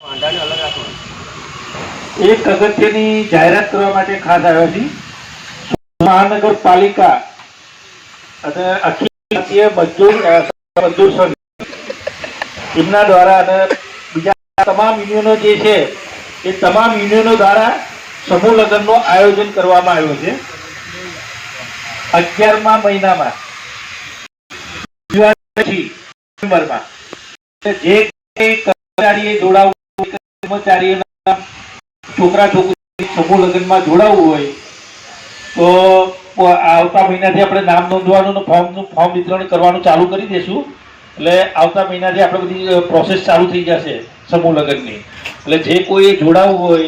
એક અગત્યની જાહેરાત કરવા માટે ખાસ આવ્યા છીએ. મહાનગરપાલિકા અને અખિલ ભારતીય મજદૂર સંઘ એમના દ્વારા અને બીજા તમામ યુનિયનો જે છે એ તમામ યુનિયનો દ્વારા સમૂહ લગ્નનું આયોજન કરવામાં આવ્યું છે. 11મા મહિનામાં નવેમ્બરમાં જે કર્મચારીએ જોડાવું, કર્મચારીઓના છોકરા છોકરી સમૂહ લગ્નમાં જોડાવવું હોય તો આવતા મહિનાથી આપણે નામ નોંધવાનું ફોર્મ વિતરણ કરવાનું ચાલુ કરી દઈશું. એટલે આવતા મહિનાથી આપણે બધી પ્રોસેસ ચાલુ થઈ જશે સમૂહ લગ્નની. એટલે જે કોઈ જોડાવવું હોય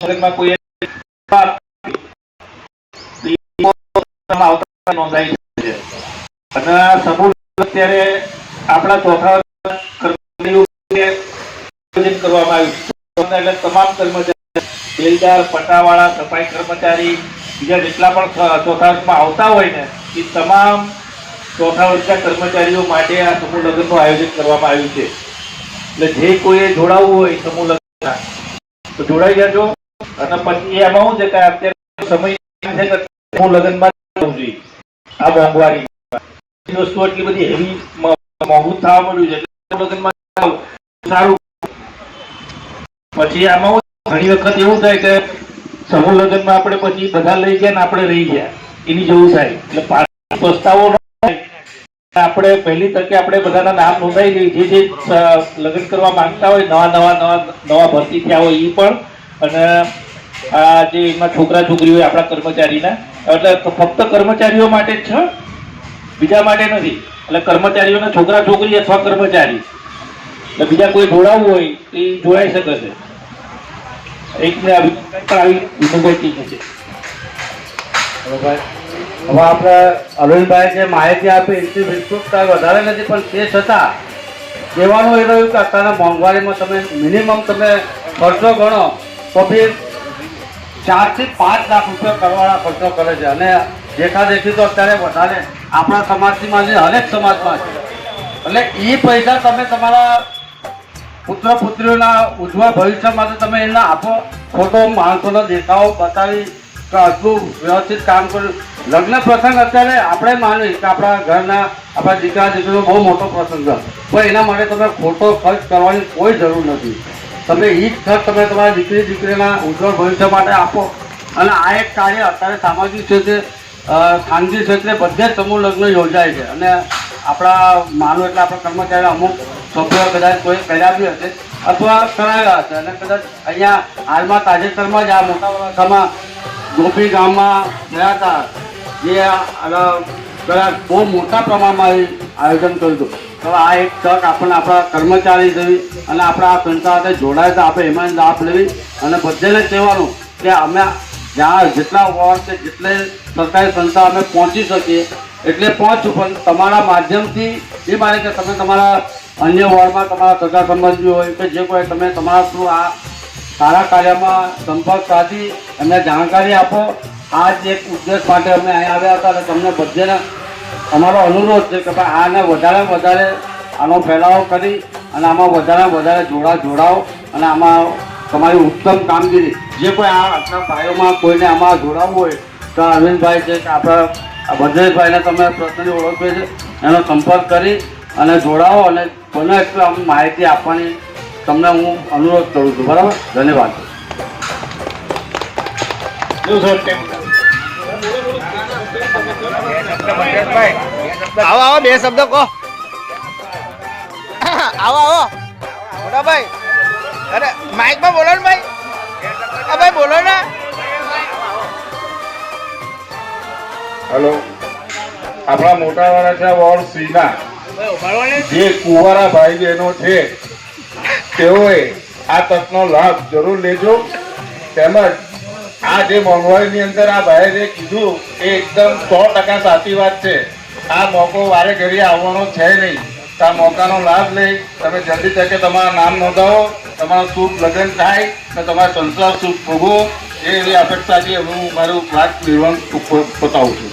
લગ્નમાં કોઈ નોંધાઈ છે. અને સમૂહ અત્યારે આપણા ચોથા કરવામાં આવ્યું છે. એટલે તમામ કર્મચારી, બેલદાર, પટાવાળા, સફાઈ કર્મચારી, બીજા જેટલા પણ ચોથા વર્ગમાં આવતા હોય ને એ તમામ ચોથા વર્ગના કર્મચારીઓ માટે આ સમૂહ લગ્નનું આયોજન કરવામાં આવ્યું છે. એટલે જે કોઈએ જોડાવવું હોય સમૂહ લગ્ન તો જોડાઈ જજો. અને પછી એમાં શું છે કે અત્યારે સમય છે કે સમૂહ લગ્નમાં જવું જોઈએ. આ મોંઘવારી વસ્તુ એટલી બધી હેવી મોંઘું થવા મળ્યું છે એટલે લગ્નમાં સારું. પછી આમાં ઘણી વખત એવું થાય કે સમૂહ લગ્નમાં આપણે પછી બધા લઈ ગયા ને આપણે રહી ગયા એની જેવું થાય. એટલે પસ્તાવો ન થાય. આપણે પહેલી તકે આપણે બધાના નામ નોંધાઈ દઈએ. જે લગ્ન કરવા માંગતા હોય નવા ભરતી થયા હોય એ પણ, અને આ જે એમાં છોકરા છોકરી હોય આપણા કર્મચારીના, એટલે ફક્ત કર્મચારીઓ માટે જ છે, બીજા માટે નથી. એટલે કર્મચારીઓના છોકરા છોકરી અથવા કર્મચારી એટલે બીજા કોઈ જોડાવવું હોય એ જોડાઈ શકે છે. એકને આવી વિનોભાઈ છે. હવે આપણે અરવિંદભાઈ જે માહિતી આપી એની વિસ્તૃતતા વધારે નથી, પણ તે છતાં કહેવાનું એ રહ્યું કે અત્યારના મોંઘવારીમાં તમે મિનિમમ તમે ખર્ચો ગણો તો બી 4 થી 5 લાખ રૂપિયા કરવાના ખર્ચો કરે છે. અને દેખાદેખી તો અત્યારે વધારે આપણા સમાજમાં છે, હરેક સમાજમાં છે. એટલે એ પૈસા તમે તમારા પુત્ર પુત્રીઓના ઉજ્જવળ ભવિષ્ય માટે તમે એના આપો. ખોટો માણસોનો દેખાવ બતાવી કે આટલું વ્યવસ્થિત કામ કર્યું. લગ્ન પ્રસંગ અત્યારે આપણે માનીએ કે આપણા ઘરના આપણા દીકરા દીકરીનો બહુ મોટો પ્રસંગ છે, પણ એના માટે તમે ખોટો ખર્ચ કરવાની કોઈ જરૂર નથી. તમે એ જ ખર્ચ તમે તમારા દીકરીના ઉજ્જવળ ભવિષ્ય માટે આપો. અને આ એક કાર્ય અત્યારે સામાજિક ક્ષેત્રે, ખાનગી ક્ષેત્રે બધે જ સમૂહ લગ્ન યોજાય છે. અને આપણા માનો એટલે આપણા કર્મચારીઓ અમુક સભ્યો કદાચ કોઈ કર્યા બી હશે અથવા કરાવ્યા હશે. અને કદાચ અહીંયા હાલમાં તાજેતરમાં જ આ મોટા વરાછામાં ગોપી ગામમાં ગયા હતા, જે કદાચ બહુ મોટા પ્રમાણમાં આયોજન કર્યું હતું. તો આ એક તક આપણને આપણા કર્મચારી જેવી અને આપણા આ સંસ્થા સાથે જોડાય તો આપણે એમાં લાભ લેવી. અને બધાને કહેવાનું કે અમે જ્યાં જેટલા વોર્ડ કે જેટલે સરકારી સંસ્થા અમે પહોંચી શકીએ એટલે પહોંચું, પણ તમારા માધ્યમથી એ માને કે તમે તમારા અન્ય વોર્ડમાં તમારા સગા સંબંધીઓ હોય કે જે કોઈ તમે તમારા થ્રુ આ સારા કાર્યમાં સંપર્ક સાધી એમને જાણકારી આપો. આ જ એક ઉદ્દેશ માટે અમે અહીં આવ્યા હતા. અને તમને બધાને અમારો અનુરોધ છે કે ભાઈ આને વધારે વધારે આનો ફેલાવો કરી અને આમાં વધારે જોડાવો. અને આમાં તમારી ઉત્તમ કામગીરી જે કોઈ આપણા ભાઈઓમાં કોઈને આમાં જોડાવવું હોય તો અરવિંદભાઈ છે કે આપણા ભદ્રેશભાઈને તમે પર્સનલી ઓળખે છે, એનો સંપર્ક કરી અને જોડાવો. અને બને એટલું આમ માહિતી આપવાની તમને હું અનુરોધ કરું છું. બરાબર, ધન્યવાદ. આવો બે શબ્દ કહો. આવો મોટા ભાઈ. અરે માઇકમાં બોલો ને ભાઈ. ભાઈ બોલો ને. હેલો, આપણા મોટા વરાછા વોર્ડ સીના જે કુંવારા ભાઈ બહેનો છે તેઓએ આ તકનો લાભ જરૂર લેજો. તેમજ આ જે મોંઘવારીની અંદર આ ભાઈએ જે કીધું એ એકદમ 100% સાચી વાત છે. આ મોકો વારે ઘડીએ આવવાનો છે નહીં. તો આ મોકાનો લાભ લઈ તમે જલ્દી તકે તમારા નામ નોંધાવો, તમારું શુભ લગ્ન થાય અને તમારા સંસાર શુભ ભોગવો એવી અપેક્ષાથી હું મારું વાત નિર્વહન પતાવું છું.